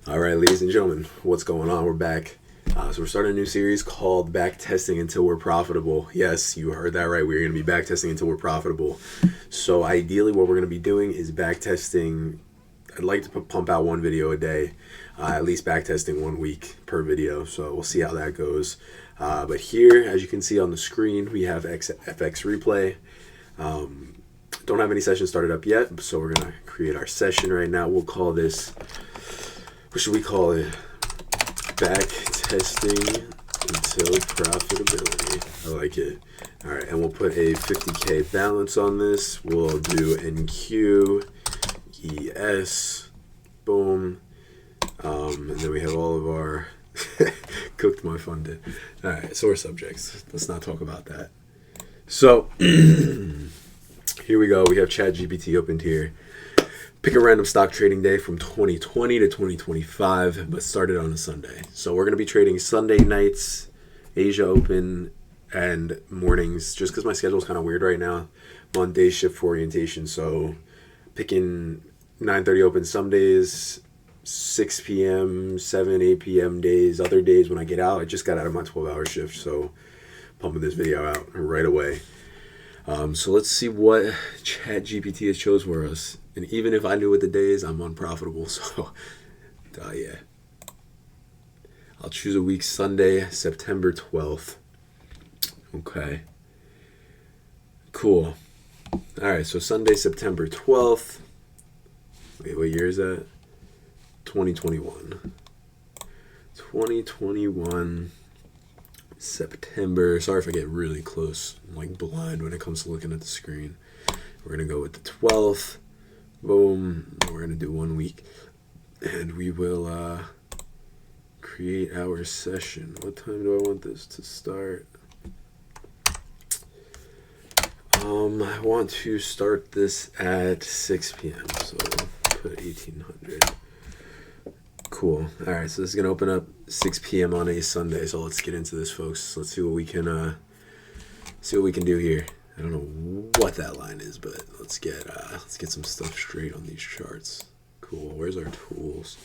All right, ladies and gentlemen, what's going on? We're back. So we're starting a new series called Backtesting Until We're Profitable. Yes, you heard that right. We're going to be backtesting until we're profitable. So ideally, what we're going to be doing is backtesting. I'd like to pump out one video a day, at least backtesting 1 week per video. So we'll see how that goes. But here, as you can see on the screen, we have FX replay. Don't have any sessions started up yet, so we're going to create our session right now. We'll call this, what should we call it? Back testing until profitability. I like it. All right, and we'll put a 50K balance on this. We'll do NQ, ES, boom. And then we have all of our cooked my funded. All right, source subjects. Let's not talk about that. So here we go. We have ChatGPT opened here. Pick a random stock trading day from 2020 to 2025, but started on a Sunday. So we're going to be trading Sunday nights, Asia Open, and mornings, just because my schedule is kind of weird right now. I'm on day shift for orientation, so picking 9:30 open some days, 6 p.m., 7, 8 p.m. days. Other days when I get out, I just got out of my 12-hour shift, so pumping this video out right away. So let's see what ChatGPT has chose for us. And even if I knew what the day is, I'm unprofitable. So, yeah. I'll choose a week Sunday, September 12th. Okay. Cool. All right, so Sunday, September 12th. Wait, what year is that? 2021. 2021. September. Sorry if I get really close. I'm like blind when it comes to looking at the screen. We're going to go with the 12th. Boom. We're going to do 1 week. And we will create our session. What time do I want this to start? I want to start this at 6 p.m. So put 1800. Cool. All right, so this is going to open up 6 p.m. on a Sunday. So let's get into this, folks. Let's see what we can do here. I don't know what that line is, but let's get some stuff straight on these charts. Cool. Where's our tools?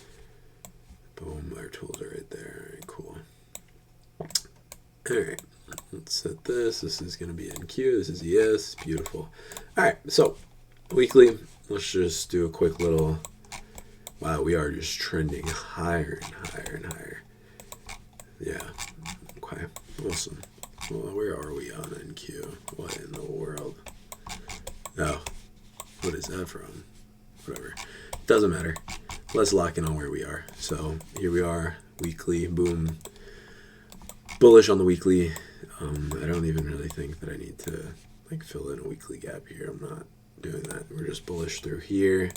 Boom. Our tools are right there. All right, cool. All right. Let's set this. This is going to be NQ. This is ES. Beautiful. All right. So weekly. Let's just do a quick little. Wow, we are just trending higher and higher and higher. Yeah. Okay. Awesome. Well, where are we on NQ? What in the world? Oh, what is that from? Whatever. Doesn't matter. Let's lock in on where we are. So here we are, weekly. Boom. Bullish on the weekly. I don't even really think that I need to fill in a weekly gap here. I'm not doing that. We're just bullish through here.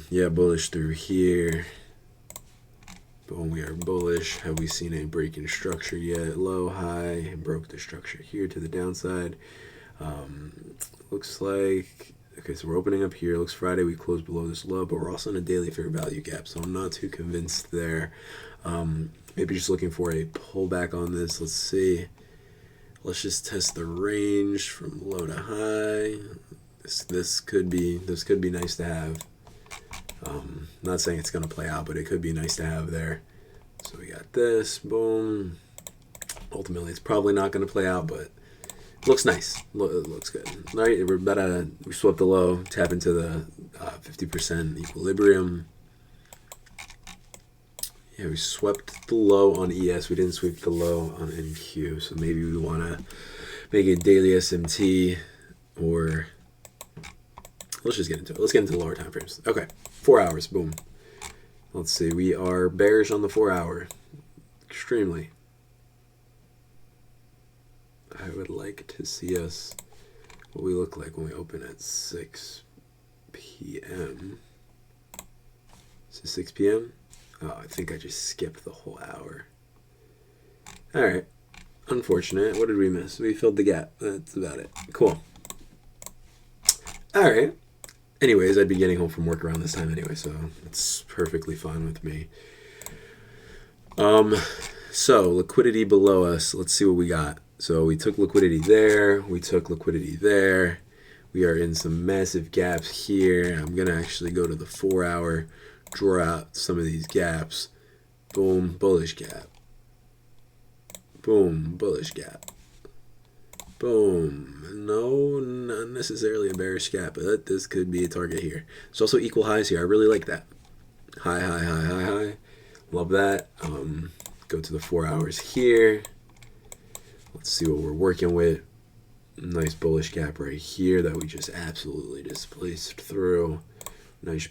Yeah, bullish through here. Boom, we are bullish. Have we seen a break in structure yet? Low, high, broke the structure here to the downside. Looks like, okay, so we're opening up here. Looks Friday we closed below this low, but we're also in a daily fair value gap, so I'm not too convinced there. Maybe just looking for a pullback on this. Let's see. Let's just test the range from low to high. This could be nice to have. Not saying it's going to play out, but it could be nice to have there. So we got this, boom. Ultimately, it's probably not going to play out, but it looks nice. It looks good. All right, we swept the low, tap into the 50% equilibrium. Yeah, we swept the low on ES. We didn't sweep the low on NQ, so maybe we want to make it daily SMT or... Let's just get into it. Let's get into the lower time frames. Okay, 4 hours. Boom. Let's see. We are bearish on the 4 hour. Extremely. I would like to see us what we look like when we open at 6 p.m. Is it 6 p.m.? Oh, I think I just skipped the whole hour. All right. Unfortunate. What did we miss? We filled the gap. That's about it. Cool. All right. Anyways, I'd be getting home from work around this time anyway, so it's perfectly fine with me. So liquidity below us. Let's see what we got. So we took liquidity there. We took liquidity there. We are in some massive gaps here. I'm going to actually go to the 4 hour draw out some of these gaps. Boom, bullish gap. Boom, bullish gap. Boom. No, not necessarily a bearish gap, but this could be a target here. There's also equal highs here. I really like that. High, high, high, high, high. Love that. Go to the 4 hours here. Let's see what we're working with. Nice bullish gap right here that we just absolutely displaced through. Nice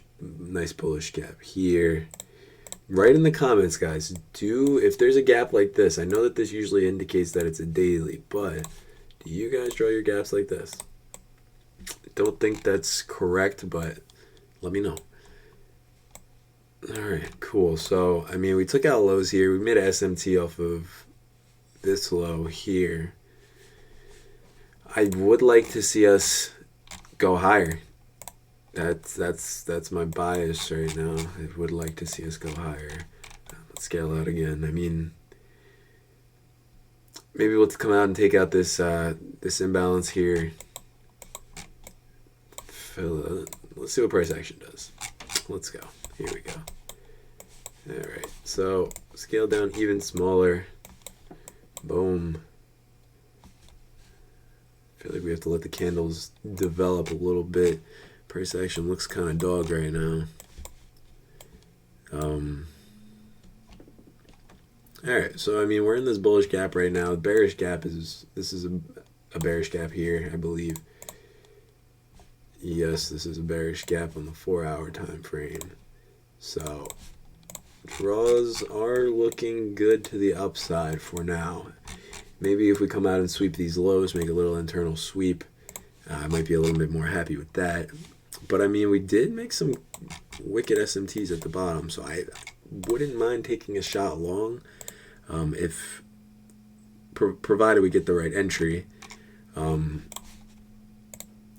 bullish gap here. Write in the comments, guys. If there's a gap like this, I know that this usually indicates that it's a daily, but do you guys draw your gaps like this? Don't think that's correct, but let me know. All right, cool. So, I mean, we took out lows here. We made an SMT off of this low here. I would like to see us go higher. That's my bias right now. I would like to see us go higher. Let's scale out again. I mean, maybe we'll come out and take out this this imbalance here. Let's see what price action does. Let's go. Here we go. All right. So scale down even smaller. Boom. I feel like we have to let the candles develop a little bit. Price action looks kind of dog right now. Alright, so I mean, we're in this bullish gap right now. The bearish gap is, this is a bearish gap here, I believe. Yes, this is a bearish gap on the 4 hour time frame. So, draws are looking good to the upside for now. Maybe if we come out and sweep these lows, make a little internal sweep, I might be a little bit more happy with that. But I mean, we did make some wicked SMTs at the bottom, so I wouldn't mind taking a shot long, if provided we get the right entry.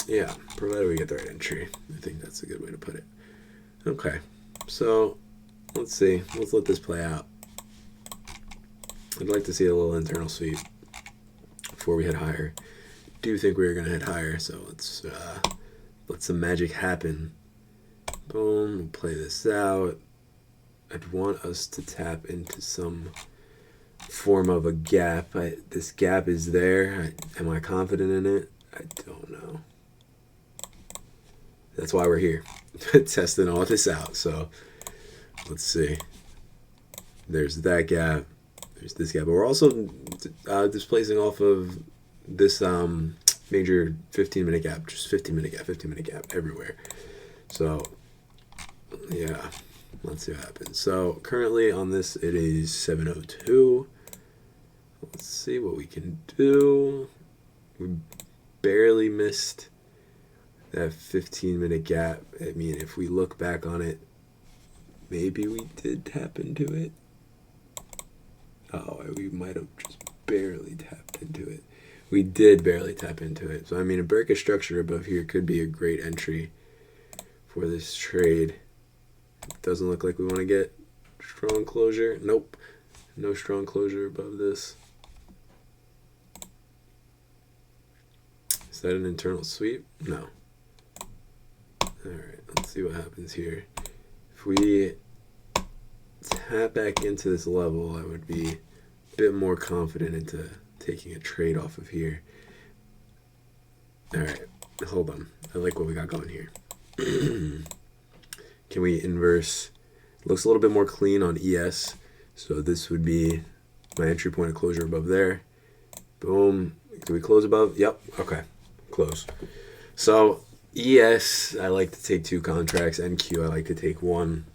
Yeah, provided we get the right entry. I think that's a good way to put it. Okay, so let's see. Let's let this play out. I'd like to see a little internal sweep before we head higher. Do think we were going to head higher, so let's let some magic happen. Boom, we'll play this out. I'd want us to tap into some form of a gap. This gap is there. Am I confident in it? I don't know. That's why we're here, testing all this out. So let's see. There's that gap. There's this gap. But we're also displacing off of this major 15-minute gap, just 15-minute gap everywhere. So yeah, let's see what happens. So currently on this, it is 7:02. Let's see what we can do. We barely missed that 15-minute gap. I mean, if we look back on it, maybe we did tap into it. Oh, we might have just barely tapped into it. We did barely tap into it. So, I mean, a break structure above here could be a great entry for this trade. It doesn't look like we want to get strong closure. Nope. No strong closure above this. Is that an internal sweep? No. Alright, let's see what happens here. If we tap back into this level, I would be a bit more confident into taking a trade off of here. Alright, hold on. I like what we got going here. Can we inverse? Looks a little bit more clean on ES. So this would be my entry point of closure above there. Boom. Do we close above? Yep. Okay. Close. So ES, I like to take 2 contracts. NQ, I like to take 1.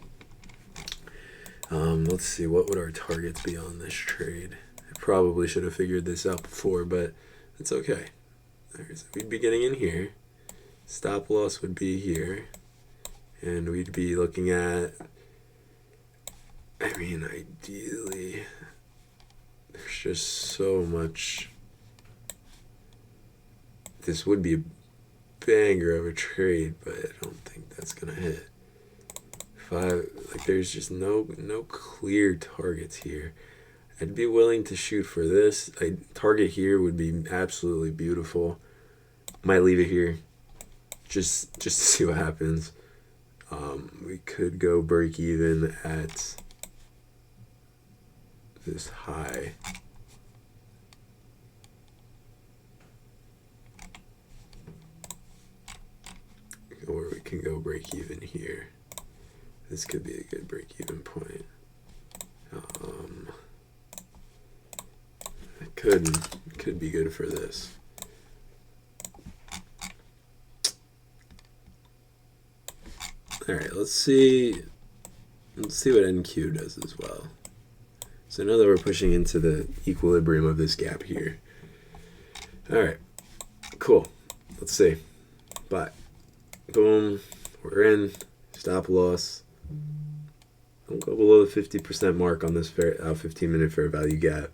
Let's see. What would our targets be on this trade? I probably should have figured this out before, but it's okay. So we'd be getting in here. Stop loss would be here. And we'd be looking at, I mean, ideally, there's just so much. This would be a banger of a trade, but I don't think that's going to hit. Like, there's just no clear targets here. I'd be willing to shoot for this. A target here would be absolutely beautiful. Might leave it here just to see what happens. We could go break even at this high. Or we can go break even here. This could be a good break even point. It could be good for this. All right, let's see what NQ does as well. So now that we're pushing into the equilibrium of this gap here. All right, cool. Let's see. Buy. Boom. We're in. Stop loss. Don't go below the 50% mark on this 15-minute fair value gap.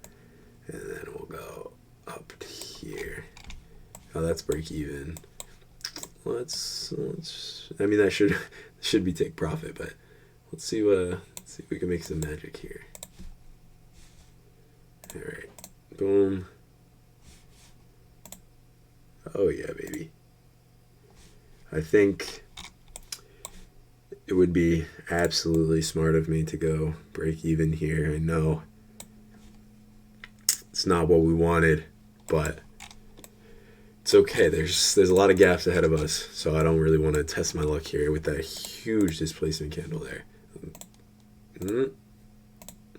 And then we'll go up here. Oh, that's break even. Let's I mean, that should be take profit, but let's see if we can make some magic here. All right. Boom. Oh yeah, baby. I think it would be absolutely smart of me to go break even here. I know it's not what we wanted, but it's okay. There's a lot of gaps ahead of us, so I don't really want to test my luck here with that huge displacement candle there.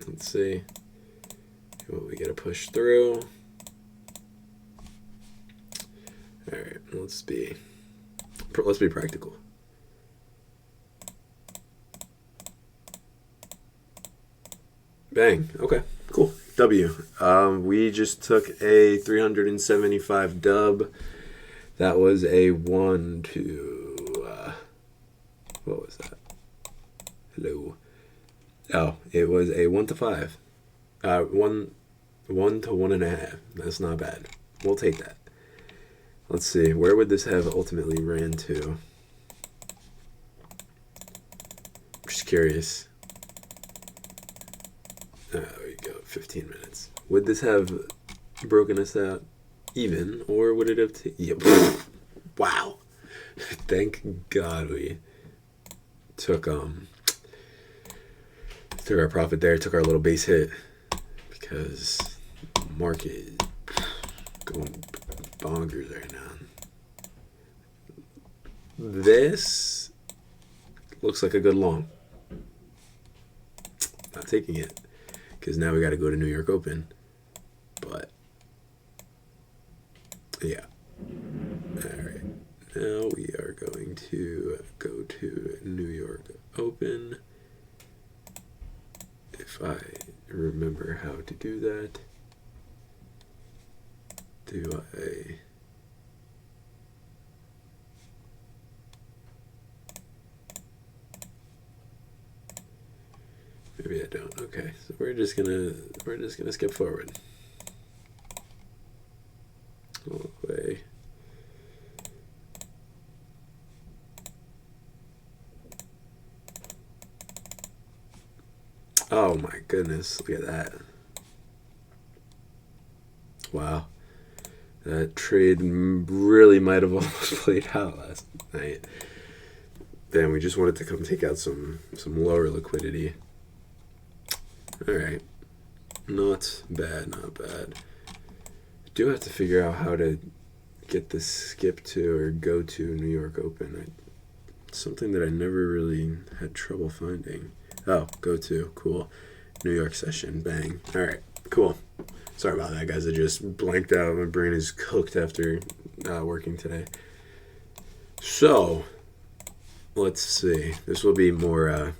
Let's see what we got to push through. All right, let's be practical. Bang. Okay, cool. W. We just took a 375 dub. That was a 1 to what was that? Hello. Oh, it was a 1 to 5. 1 to 1.5. That's not bad. We'll take that. Let's see. Where would this have ultimately ran to? I'm just curious. There we go. 15 minutes. Would this have broken us out even, or would it have? Wow. Thank God we took our profit there. Took our little base hit because the market is going bonkers right now. This looks like a good long. Not taking it because now we got to go to New York Open. But yeah. All right. Now we are going to go to New York Open. If I remember how to do that. Do I? Maybe I don't. Okay, so we're just gonna skip forward. All the way. Oh my goodness! Look at that. Wow. That trade really might have almost played out last night. Damn, we just wanted to come take out some lower liquidity. All right, not bad, not bad. I do have to figure out how to get this skip to or go to New York Open. Something that I never really had trouble finding. Oh, go to, cool. New York session, bang. All right, cool. Sorry about that, guys. I just blanked out. My brain is cooked after working today. So, let's see. This will be more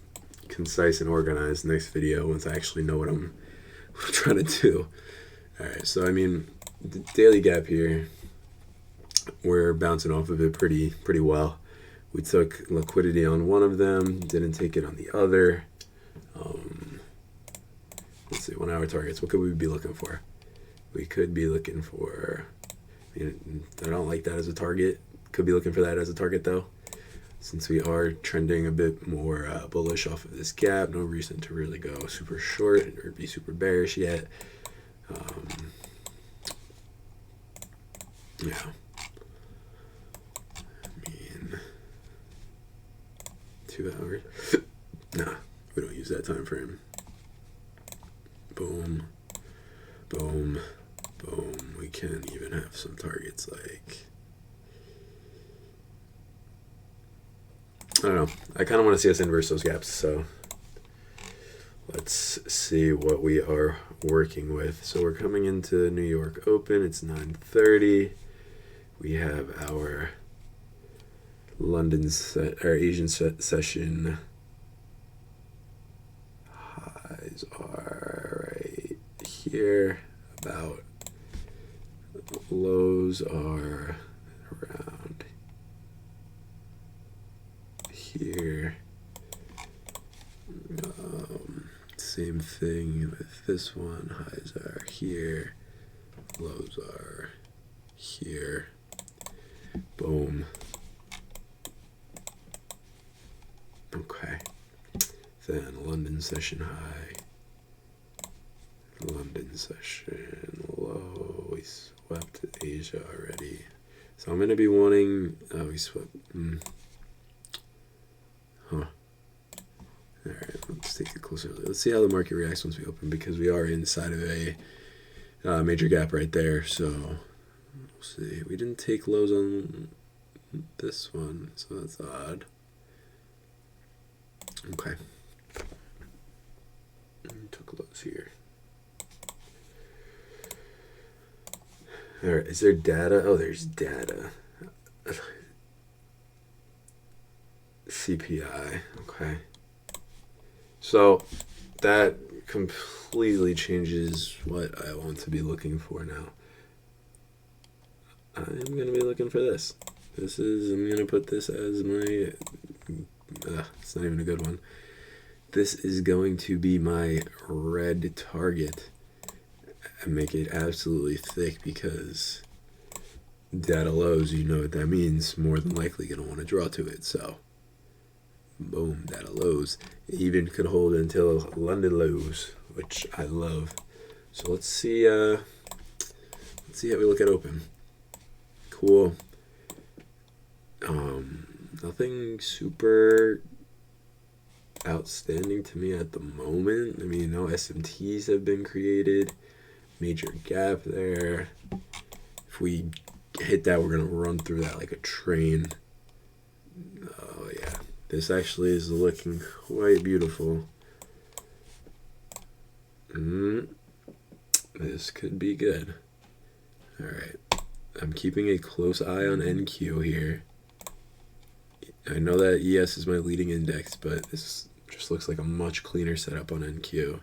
concise and organized next video once I actually know what I'm trying to do. All right, so I mean, the daily gap here, we're bouncing off of it pretty well. We took liquidity on one of them, didn't take it on the other. Let's see, 1 hour targets. What could we be looking for? We could be looking for, I don't like that as a target. Could be looking for that as a target though. Since we are trending a bit more bullish off of this gap, no reason to really go super short or be super bearish yet. Yeah. I mean, 2 hours. Nah, we don't use that time frame. Boom, boom, boom. We can even have some targets like, I don't know. I kind of want to see us inverse those gaps, so let's see what we are working with. So we're coming into New York Open. It's 9:30. We have our our Asian session highs are right here. About lows are around here. Same thing with this one. Highs are here. Lows are here. Boom. Okay. Then London session high. London session low. We swept Asia already. So I'm going to be wanting... Oh, we swept... Huh. Alright, let's take a closer look. Let's see how the market reacts once we open, because we are inside of a major gap right there. So, we'll see. We didn't take lows on this one, so that's odd. Okay. Took lows here. Alright, is there data? Oh, there's data. CPI. Okay. So that completely changes what I want to be looking for now. I'm going to be looking for this. I'm going to put this as my, it's not even a good one. This is going to be my red target. And make it absolutely thick, because data lows, you know what that means. More than likely going to want to draw to it. So, boom, data lows. It even could hold until London lows, which I love. So let's see how we look at open. Cool. Nothing super outstanding to me at the moment. I mean, no SMTs have been created. Major gap there. If we hit that, we're going to run through that like a train. Oh, yeah. This actually is looking quite beautiful. This could be good. Alright. I'm keeping a close eye on NQ here. I know that ES is my leading index, but this just looks like a much cleaner setup on NQ.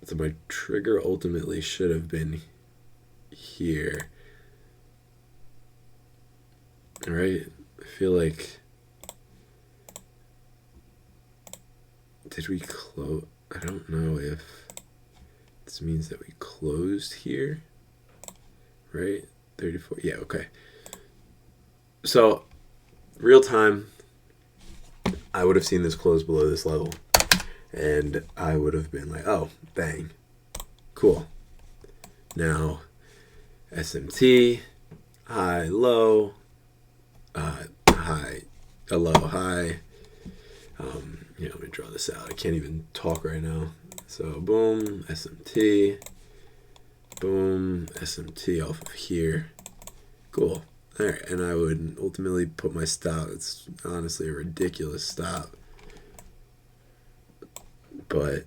So my trigger ultimately should have been here. Alright, I feel like... Did we close? I don't know if this means that we closed here. Right? 34. Yeah, okay. So, real time, I would have seen this close below this level. And I would have been like, oh, bang. Cool. Now, SMT, high, low, high, a low, high. Let me draw this out. I can't even talk right now. So, boom, SMT. Boom, SMT off of here. Cool. All right, and I would ultimately put my stop. It's honestly a ridiculous stop. But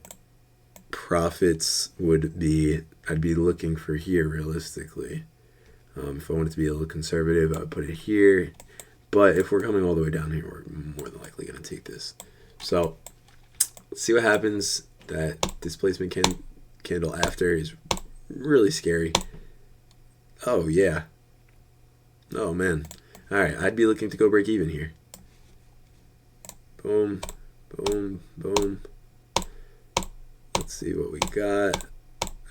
profits would be, I'd be looking for here realistically. If I wanted to be a little conservative, I would put it here. But if we're coming all the way down here, we're more than likely going to take this. So let's see what happens. That displacement candle after is really scary. Oh, yeah. Oh, man. All right, I'd be looking to go break even here. Boom, boom, boom. Let's see what we got.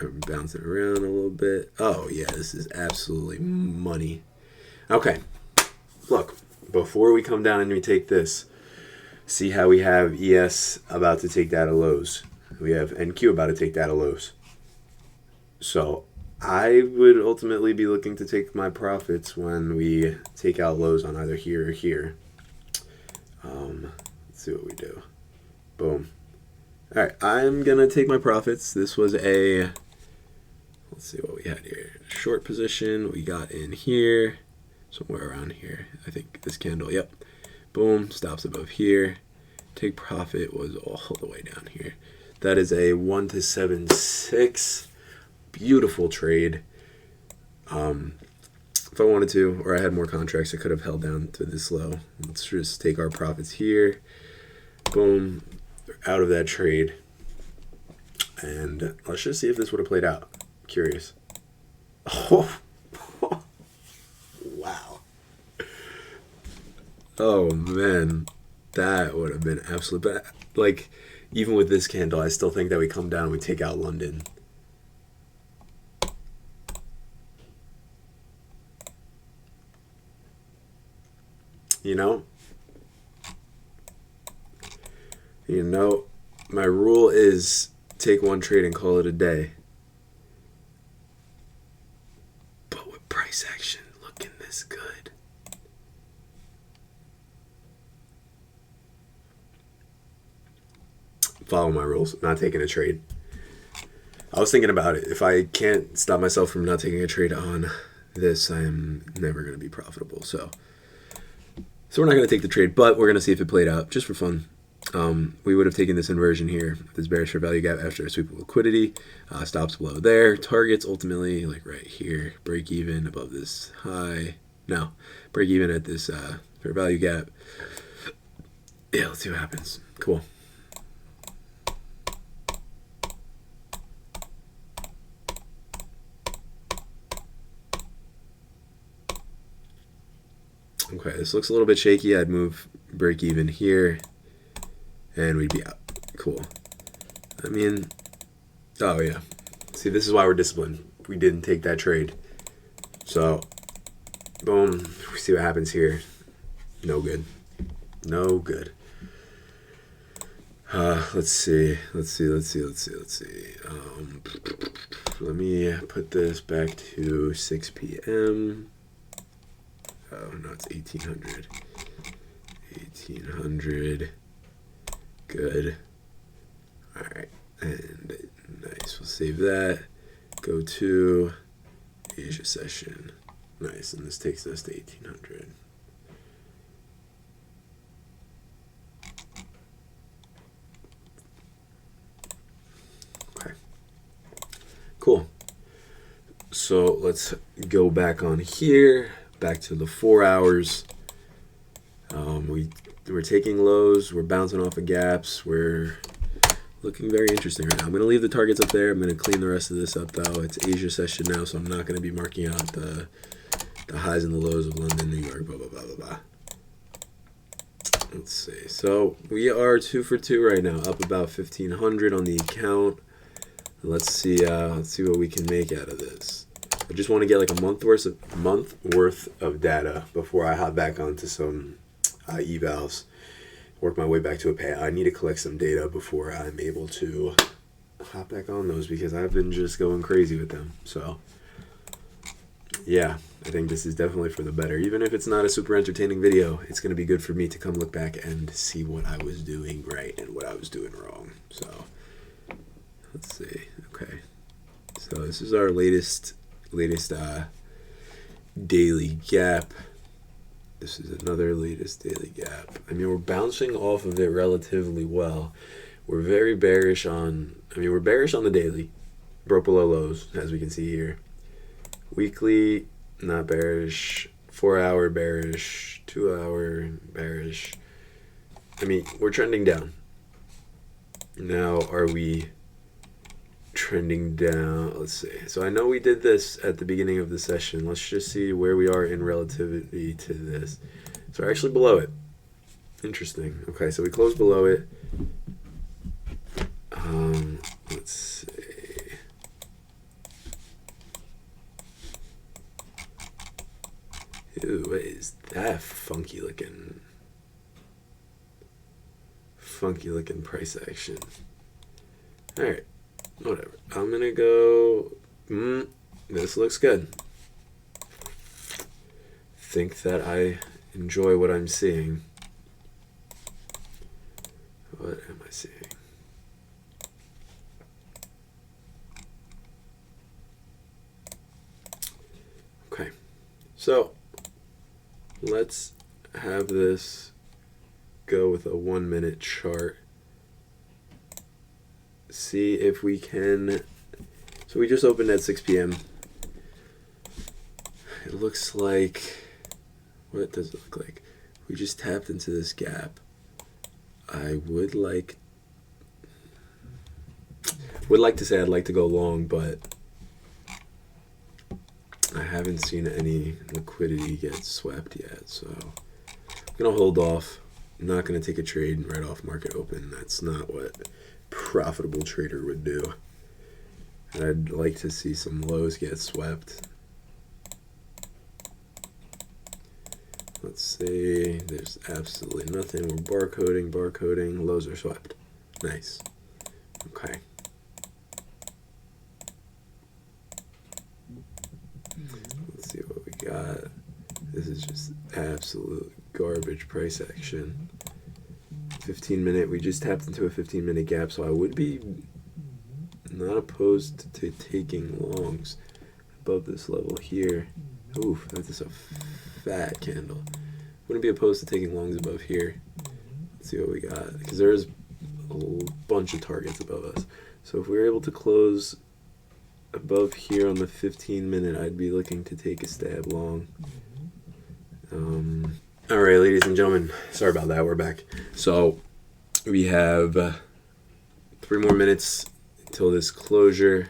I'm bouncing around a little bit. Oh, yeah, this is absolutely money. Okay, look, before we come down and we take this, see how we have ES about to take data lows. We have NQ about to take data lows. So I would ultimately be looking to take my profits when we take out lows on either here or here. Let's see what we do. Boom. All right, I'm gonna take my profits. This was a, let's see what we had here. Short position, we got in here, somewhere around here. I think this candle, yep. Boom, stops above here. Take profit was all the way down here. That is a 1 to 7 6. Beautiful trade. If I wanted to, or I had more contracts, I could have held down to this low. Let's just take our profits here. Boom, out of that trade. And let's just see if this would have played out. Curious. Oh, wow. Oh, man. That would have been absolute bad. Like, even with this candle, I still think that we come down and we take out London. You know, my rule is take one trade and call it a day. But with price action looking this good, follow my rules. I'm not taking a trade. I was thinking about it. If I can't stop myself from not taking a trade on this, I am never going to be profitable. So we're not going to take the trade, but we're going to see if it played out just for fun. We would have taken this inversion here, this bearish fair value gap after a sweep of liquidity. Stops below there. Targets ultimately like right here. Break even above this high. No, break even at this fair value gap. Yeah, let's see what happens. Cool. Okay, this looks a little bit shaky. I'd move break even here, and we'd be out. Cool. I mean, oh yeah. See, this is why we're disciplined. We didn't take that trade. So, boom. We see what happens here. No good. No good. Let's see. Let me put this back to 6 p.m. Oh, no, it's 1800. 1800. Good. All right. And nice. We'll save that. Go to Asia session. Nice. And this takes us to 1800. Okay. Cool. So let's go back on here. Back to the 4 hours. We're taking lows. We're bouncing off of gaps. We're looking very interesting right now. I'm going to leave the targets up there. I'm going to clean the rest of this up, though. It's Asia session now, so I'm not going to be marking out the highs and the lows of London, New York, blah, blah, blah, blah, blah. Let's see. So we are 2 for 2 right now, up about 1,500 on the account. Let's see what we can make out of this. I just want to get like a month worth of data before I hop back onto some evals, work my way back to a pay. I need to collect some data before I'm able to hop back on those because I've been just going crazy with them. So yeah, I think this is definitely for the better. Even if it's not a super entertaining video, it's going to be good for me to come look back and see what I was doing right and what I was doing wrong. So let's see. Okay, so this is our latest daily gap. This is another latest daily gap. I mean, we're bouncing off of it relatively well. We're very bearish on, we're bearish on the daily. Broke below lows, as we can see here. Weekly, not bearish. 4 hour bearish. 2 hour bearish. I mean, we're trending down. Now, are we trending down? Let's see. So I know we did this at the beginning of the session. Let's just see where we are in relativity to this. So we're actually below it. Interesting. Okay, so we closed below it. Let's see. Ooh, what is that funky looking price action? All right. Whatever. I'm gonna go. This looks good. Think that I enjoy what I'm seeing. What am I seeing? Okay, so let's have this go with a 1 minute chart. See if we can. So we just opened at 6 p.m. It looks like, what does it look like? We just tapped into this gap. I would like to say I'd like to go long, but I haven't seen any liquidity get swept yet, so I'm gonna hold off. I'm not gonna take a trade right off market open. That's not what a profitable trader would do. And I'd like to see some lows get swept. Let's see, there's absolutely nothing. We're barcoding, lows are swept. Nice. Okay. Let's see what we got. This is just absolute garbage price action. 15 minute, we just tapped into a 15-minute gap, so I would be not opposed to taking longs above this level here. Oof, that is a fat candle. Wouldn't be opposed to taking longs above here. Let's see what we got, because there's a bunch of targets above us. So if we were able to close above here on the 15-minute, I'd be looking to take a stab long. All right, ladies and gentlemen, sorry about that. We're back. So we have 3 more minutes until this closure.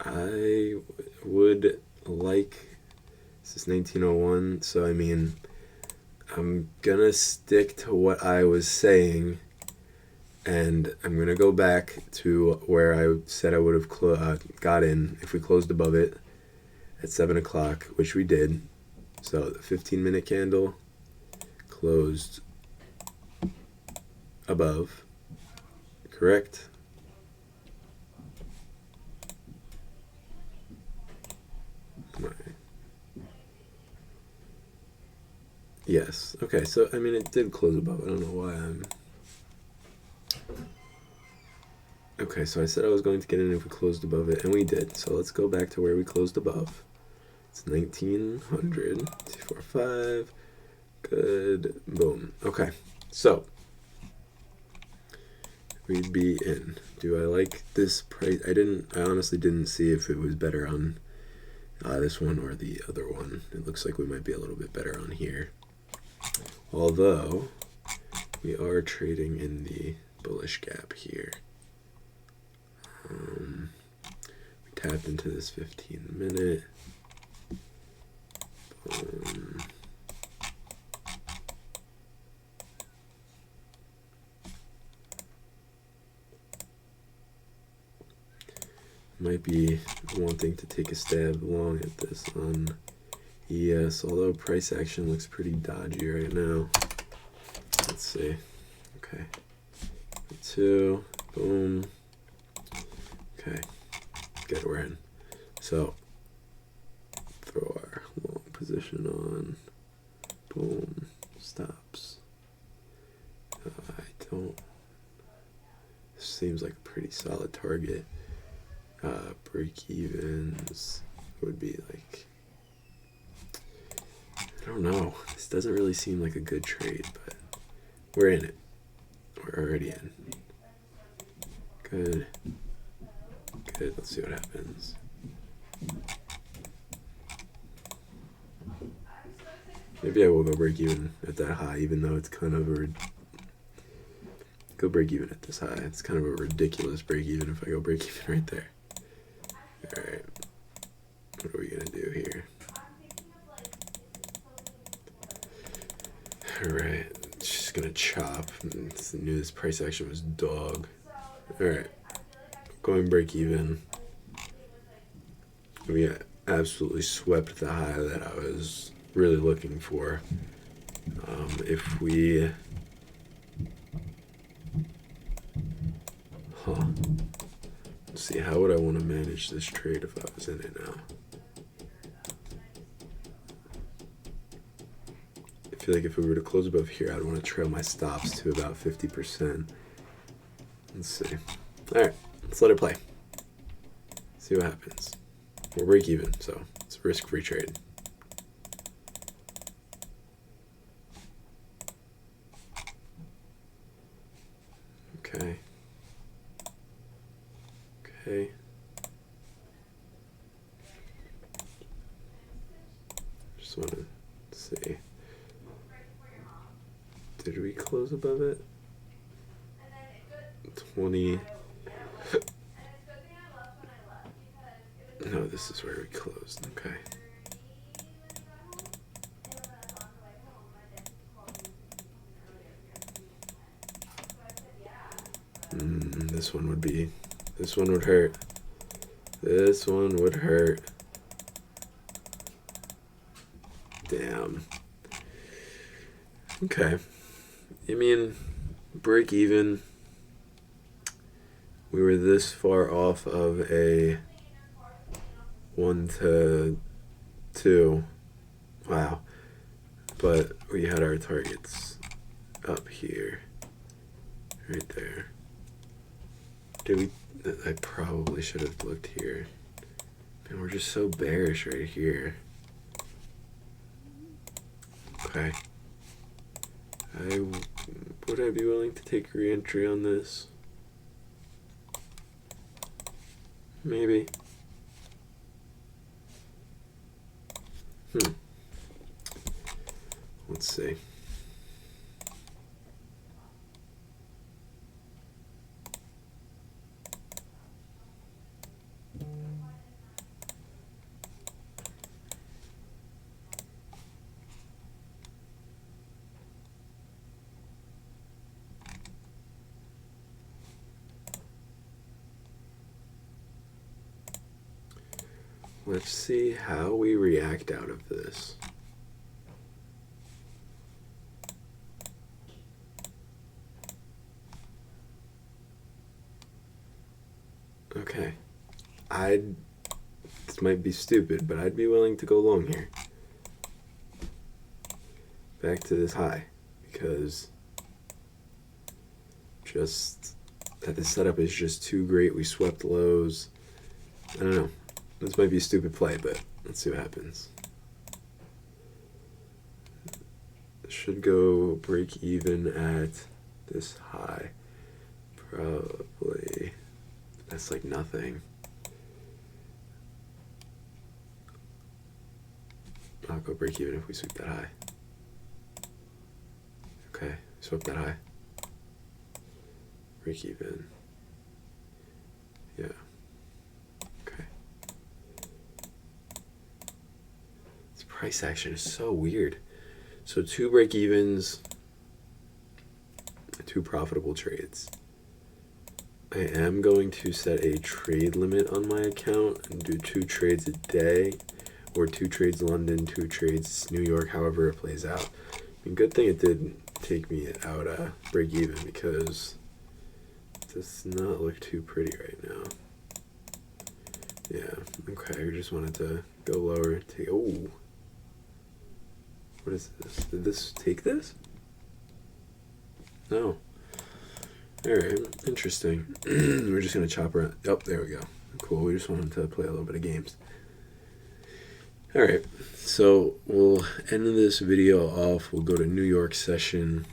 I would like, this is 1901, so I mean, I'm gonna stick to what I was saying, and I'm gonna go back to where I said I would have got in if we closed above it at 7 o'clock, which we did. So the 15-minute candle closed above, correct? Yes. Okay, so I mean it did close above. I don't know why I'm... Okay, so I said I was going to get in if we closed above it, and we did. So let's go back to where we closed above. It's 1900, 245, good, boom. Okay, so we'd be in. Do I like this price? I honestly didn't see if it was better on this one or the other one. It looks like we might be a little bit better on here. Although we are trading in the bullish gap here. We tapped into this 15-minute. Might be wanting to take a stab long at this on ES, although price action looks pretty dodgy right now. Let's see. Okay. 2, boom. Okay. Good, we're in. So throw our long position on. Boom. Stops. This seems like a pretty solid target. Break evens would be like, I don't know. This doesn't really seem like a good trade, but we're in it. We're already in. Good. Good. Let's see what happens. Maybe I will go break even at that high, even though it's kind of a... Go break even at this high. It's kind of a ridiculous break even if I go break even right there. Alright. What are we going to do here? Alright. Just going to chop. I knew this price action was dog. Alright. Going break even. We absolutely swept the high that I was really looking for. If we... Let's see, how would I want to manage this trade if I was in it now? I feel like if we were to close above here, I'd want to trail my stops to about 50%. Let's see. All right, let's let it play. See what happens. We'll break even, so it's a risk-free trade. Okay. Okay. Just want to see. Did we close above it? 20. No, this is where we closed. Okay. This one would be. This one would hurt. This one would hurt. Damn. Okay. I mean, break even. We were this far off of a 1 to 2. Wow. But we had our targets up here. Right there. Did we? I probably should have looked here. Man, we're just so bearish right here. Okay. Would I be willing to take re-entry on this? Maybe. Let's see. Let's see how we react out of this. Okay. This might be stupid, but I'd be willing to go long here. Back to this high, because just that this setup is just too great. We swept lows. I don't know. This might be a stupid play, but let's see what happens. Should go break even at this high. Probably. That's like nothing. I'll go break even if we sweep that high. Okay, sweep that high. Break even. Yeah. Okay. This price action is so weird. So 2 break evens, 2 profitable trades. I am going to set a trade limit on my account and do 2 trades a day, or 2 trades London, 2 trades New York, however it plays out. I mean, good thing it did take me out break even, because it does not look too pretty right now. Yeah, okay, I just wanted to go lower. Oh, what is this? Did this take this? No. Alright, interesting. We're just going to chop around. Oh, there we go. Cool, we just wanted to play a little bit of games. Alright, so we'll end this video off. We'll go to New York session,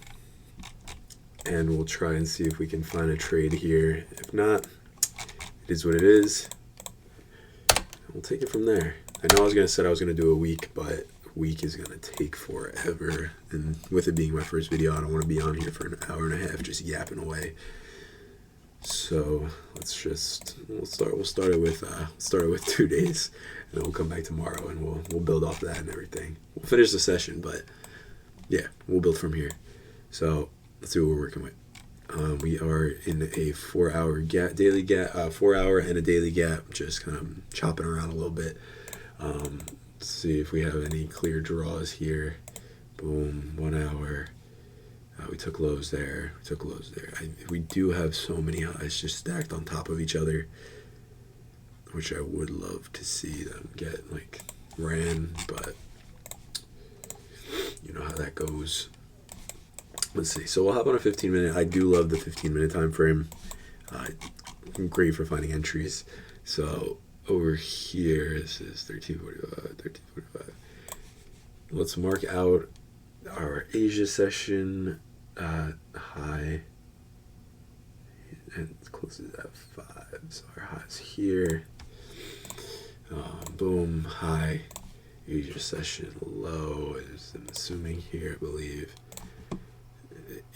and we'll try and see if we can find a trade here. If not, it is what it is. We'll take it from there. I know I was going to say I was going to do a week, but a week is going to take forever. And with it being my first video, I don't want to be on here for an hour and a half just yapping away. So let's just we'll start it with 2 days, and then we'll come back tomorrow and we'll build off that and everything. We'll finish the session, but yeah, we'll build from here. So let's see what we're working with. We are in a 4-hour daily gap, 4-hour and a daily gap, just kind of chopping around a little bit. Let's see if we have any clear draws here. Boom, 1 hour. We took lows there. We do have so many highs just stacked on top of each other. which I would love to see them get like ran, but you know how that goes. Let's see. So we'll hop on a 15-minute. I do love the 15-minute time frame. Great for finding entries. So over here, this is 13:45. Let's mark out our Asia session high, and it closes at 5. So our high's here. Boom, high. Asia session low is, I'm assuming here, I believe.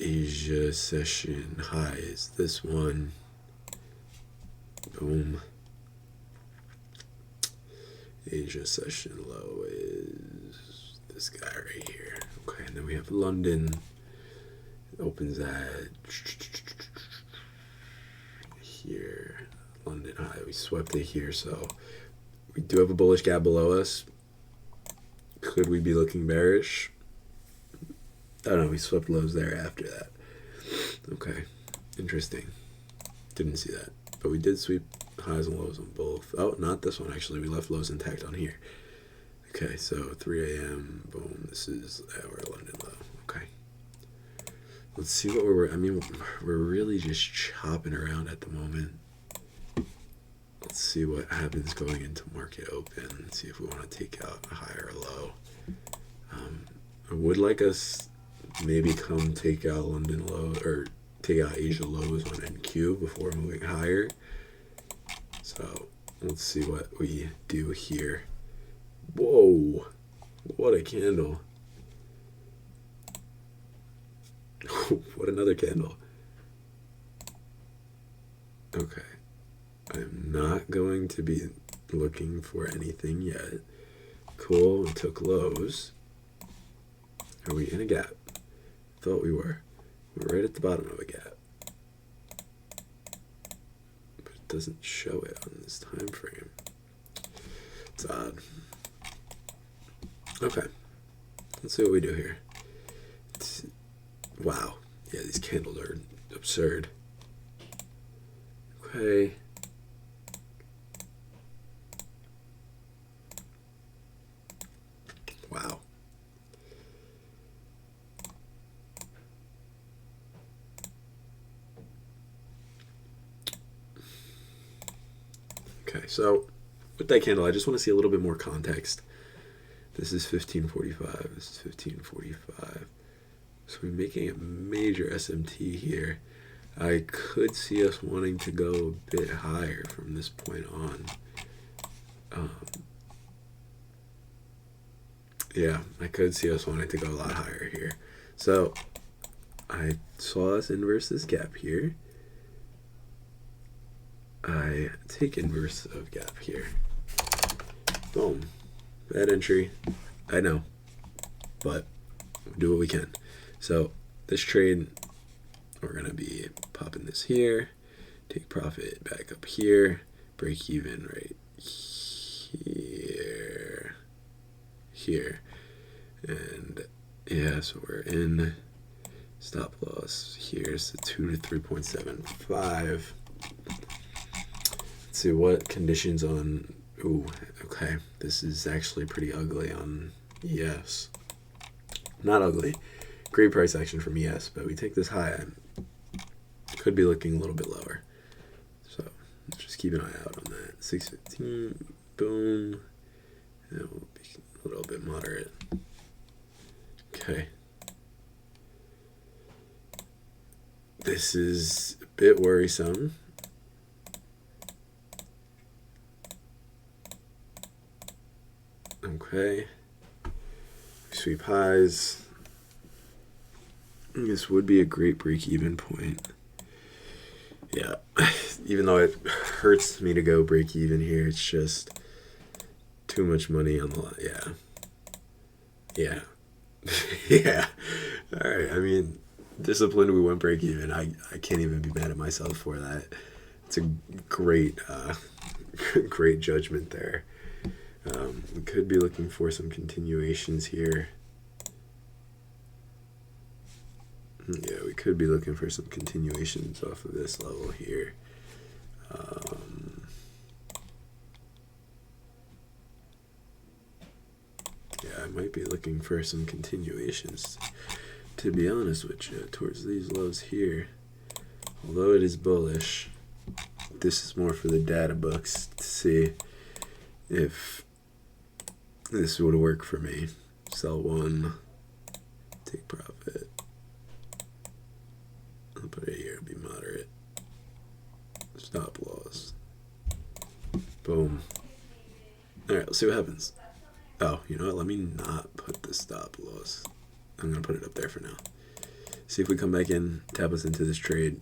Asia session high is this one. Boom. Asia session low is this guy right here. Okay, and then we have London. It opens at here. London high. We swept it here, so we do have a bullish gap below us. Could we be looking bearish? I don't know. We swept lows there after that. Okay, interesting. Didn't see that, but we did sweep highs and lows on both. Oh, not this one actually. We left lows intact on here. Okay, so 3 a.m. Boom. This is our London low. Okay. Let's see what we're. I mean, we're really just chopping around at the moment. Let's see what happens going into market open. Let's see if we want to take out a high or a low. I would like us maybe come take out London low or take out Asia lows on NQ before moving higher. So let's see what we do here. Whoa, what a candle. What another candle. Okay. I'm not going to be looking for anything yet. Cool, we took lows. Are we in a gap? Thought we were. We're right at the bottom of a gap. But it doesn't show it on this time frame. It's odd. Okay. Let's see what we do here. Wow. Yeah, these candles are absurd. Okay. Wow. Okay, so with that candle, I just want to see a little bit more context. This is 1545. This is 1545. So we're making a major SMT here. I could see us wanting to go a bit higher from this point on. Yeah, I could see us wanting to go a lot higher here. So I saw us inverse this gap here. I take inverse of gap here. Boom. Bad entry. I know. But we'll do what we can. So this trade, we're going to be popping this here. Take profit back up here. Break even right here. Here. And yeah, so we're in stop loss here. So 2 to 3.75. Let's see what conditions on. Ooh, okay. This is actually pretty ugly on ES. Not ugly. Great price action from ES, but we take this high. Could be looking a little bit lower. So let's just keep an eye out on that. 615. Boom. And we'll be a little bit moderate. Okay. This is a bit worrisome. Okay. Sweep highs. This would be a great break-even point. Yeah. Even though it hurts me to go break-even here, it's just too much money on the line. Yeah. Yeah. Yeah. All right. I mean, disciplined, we went break-even. I can't even be mad at myself for that. It's a great, great judgment there. We could be looking for some continuations here. Yeah, we could be looking for some continuations off of this level here. might be looking for some continuations, to be honest with you, towards these lows here. Although it is bullish, this is more for the data books to see if this would work for me. Sell one, take profit. I'll put it here, be moderate. Stop loss. Boom. Alright, let's see what happens. Oh, you know what? Let me not put the stop loss. I'm going to put it up there for now. See if we come back in, tap us into this trade.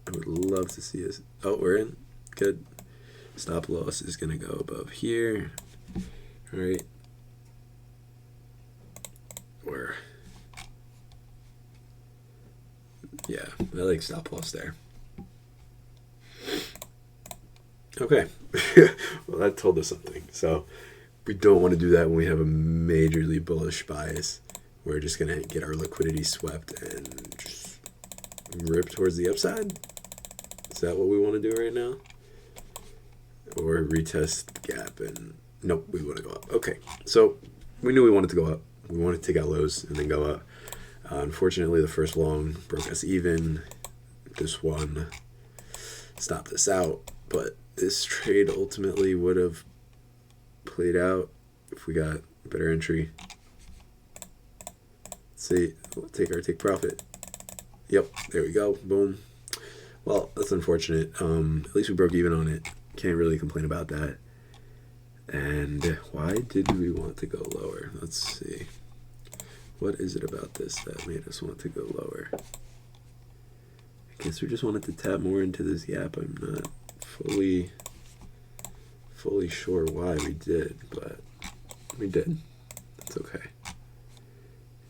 I would love to see us. Oh, we're in. Good. Stop loss is going to go above here. All right. Or, yeah, I like stop loss there. Okay. Well, that told us something. So we don't want to do that when we have a majorly bullish bias. We're just going to get our liquidity swept and just rip towards the upside. Is that what we want to do right now? Or retest the gap and... Nope, we want to go up. Okay, so we knew we wanted to go up. We wanted to take out lows and then go up. Unfortunately, the first long broke us even. This one stopped us out. But this trade ultimately would have played out if we got a better entry. Let's see, we'll take profit. Yep, there we go. Boom. Well, that's unfortunate. At least we broke even on it. Can't really complain about that. And why did we want to go lower? Let's see. What is it about this that made us want to go lower? I guess we just wanted to tap more into this gap. I'm not fully sure why we did, but we did. That's okay.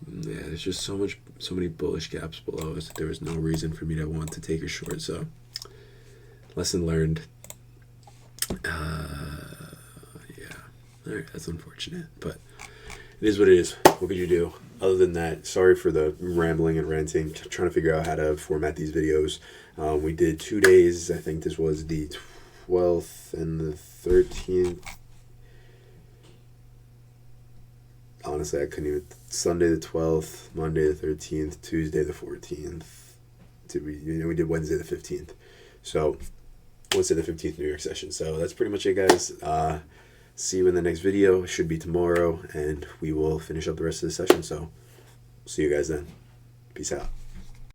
Yeah, there's just so many bullish gaps below us. There was no reason for me to want to take a short. So, lesson learned. Yeah. All right, that's unfortunate, but it is what it is. What could you do? Other than that, sorry for the rambling and ranting. Trying to figure out how to format these videos. We did 2 days. I think this was the 12th and the 13th. Honestly, I couldn't even. Sunday the 12th, Monday the 13th, Tuesday the 14th. We did Wednesday the 15th. So, Wednesday the 15th New York session. So, that's pretty much it, guys. See you in the next video. It should be tomorrow, and we will finish up the rest of the session. So, see you guys then. Peace out.